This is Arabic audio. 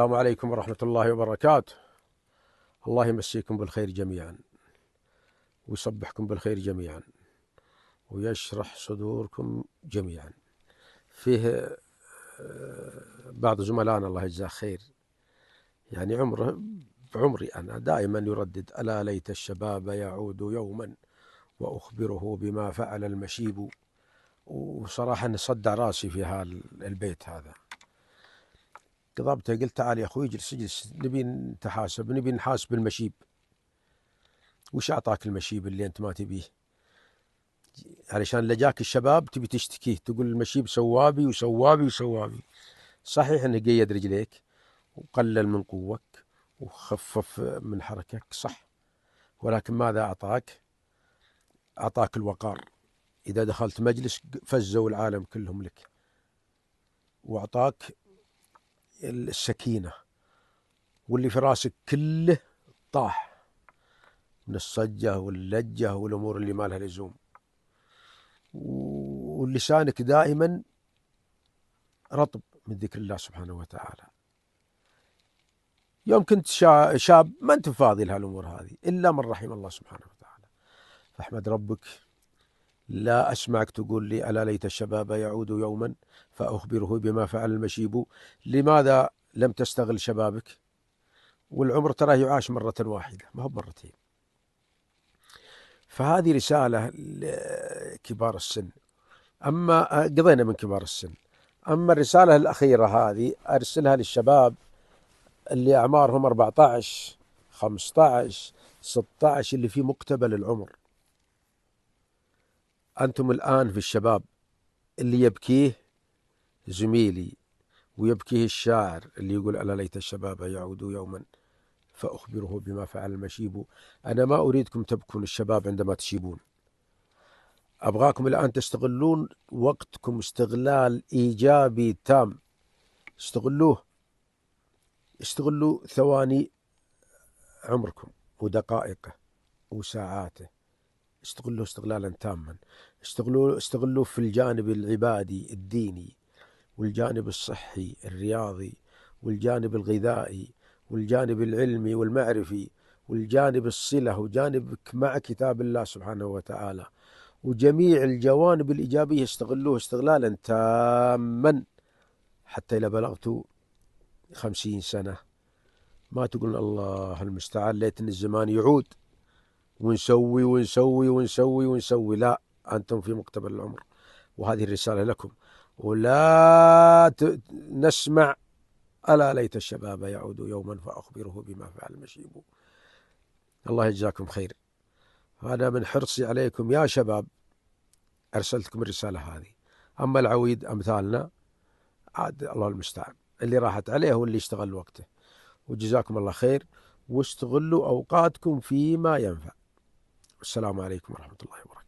السلام عليكم ورحمة الله وبركاته. الله يمسيكم بالخير جميعا ويصبحكم بالخير جميعا ويشرح صدوركم جميعا. فيه بعض زملائنا الله يجزاه خير، يعني عمره بعمري أنا دائما يردد: ألا ليت الشباب يعود يوما وأخبره بما فعل المشيب. وصراحة أني صدع راسي في البيت هذا. قضبته قلت: تعال يا أخوي اجلس اجلس، نبي نتحاسب، نبي نحاسب المشيب. وش أعطاك المشيب اللي أنت ما تبيه؟ علشان لجاك الشباب تبي تشتكيه، تقول المشيب سوابي وسوابي وسوابي. صحيح أنه قيد رجليك وقلل من قوك وخفف من حركك، صح، ولكن ماذا أعطاك؟ أعطاك الوقار. إذا دخلت مجلس فزوا العالم كلهم لك. وأعطاك السكينة، واللي في راسك كله طاح من الصجة واللجة والأمور اللي ما لها لزوم. ولسانك دائما رطب من ذكر الله سبحانه وتعالى. يوم كنت شاب ما أنت فاضي لهالأمور هذه إلا من رحم الله سبحانه وتعالى. فاحمد ربك. لا أسمعك تقول لي: ألا ليت الشباب يعود يوما فأخبره بما فعل المشيب. لماذا لم تستغل شبابك؟ والعمر تراه يعاش مرة واحدة، ما هو مرتين. فهذه رسالة لكبار السن. أما قضينا من كبار السن. أما الرسالة الأخيرة هذه أرسلها للشباب اللي أعمارهم 14 15 16، اللي في مقتبل العمر. أنتم الآن في الشباب اللي يبكيه زميلي ويبكيه الشاعر اللي يقول: ألا ليت الشباب يعود يوما فأخبره بما فعل المشيب. أنا ما أريدكم تبكون الشباب عندما تشيبون. أبغاكم الآن تستغلون وقتكم استغلال إيجابي تام. استغلوا ثواني عمركم ودقائقه وساعاته. استغلوا استغلالا تاما. استغلوا في الجانب العبادي الديني، والجانب الصحي الرياضي، والجانب الغذائي، والجانب العلمي والمعرفي، والجانب الصلة، وجانبك مع كتاب الله سبحانه وتعالى، وجميع الجوانب الإيجابية. استغلوه استغلالا تاما حتى إذا بلغت 50 سنة ما تقول: الله المستعان ليت الزمان يعود ونسوي ونسوي ونسوي ونسوي. لا، أنتم في مقتبل العمر، وهذه الرسالة لكم. ولا نسمع ألا ليت الشباب يعود يوما فأخبره بما فعل المشيب. الله يجزاكم خير. أنا من حرصي عليكم يا شباب أرسلتكم الرسالة هذه. أما العويد أمثالنا عاد الله المستعان، اللي راحت عليه هو اللي اشتغل وقته. وجزاكم الله خير، واستغلوا أوقاتكم فيما ينفع. السلام عليكم ورحمة الله وبركاته.